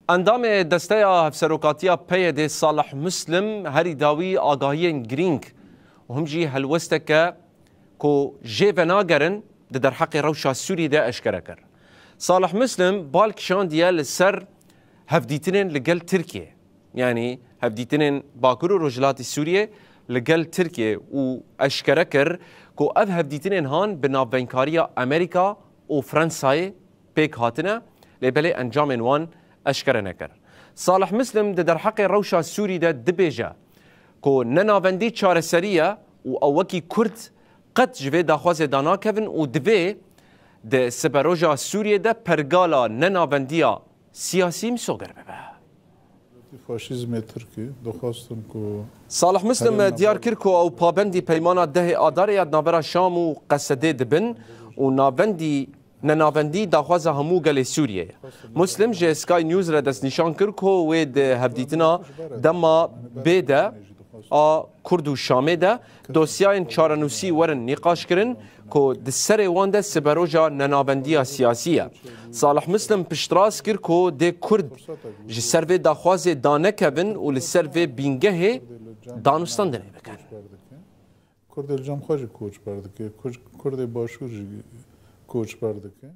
اندام دستیا هفسروکاتیا پید صالح مسلم هری داوی آگاهی گرینگ و هم جی هلوستک کو جیوناگرن در حق روشا سوری ده اشکره کر. صالح مسلم بالکشان دیا لسر هفدیتنین لگل ترکیه، یعنی هفدیتنین باکر و رجلات سوریه لگل ترکیه و اشکره کر کو اف هفدیتنین هان بنابینکاریا امریکا و فرانسای پیک هاتنه لبلی انجام وان اشکره نکر. صالح مسلم در حق روشا سوری ده دبیجه کو نناوندی چاره سریه و اوکی کرد قد جوه داخواز دانا کفن و دوه ده سپروژا سوریه ده پرگالا نناوندیا سیاسی مسوگر ببه. فاشیزم ترکی دخواستم که صالح مسلم دیار کرد که او پابندی پیمانا ده آدار یاد نابرا شام و قصده دبن و نناوندی داخواز همو گل سوریه. مسلم جه سکای نیوز را دست نشان کرد که وید هفدیتنا دما بیده کرد و شامه ده دوسیاین چارنوسی ورن نقاش کرن که دسر وانده سبروجا نناوندی سیاسیه. صالح مسلم پشتراس کرد که ده کرد جه سروی داخواز دانه کبن و لسروی بینگه دانستان دنه بکن. کرد الجام خواهی کوچ برده که کرد باشور کوچ برده که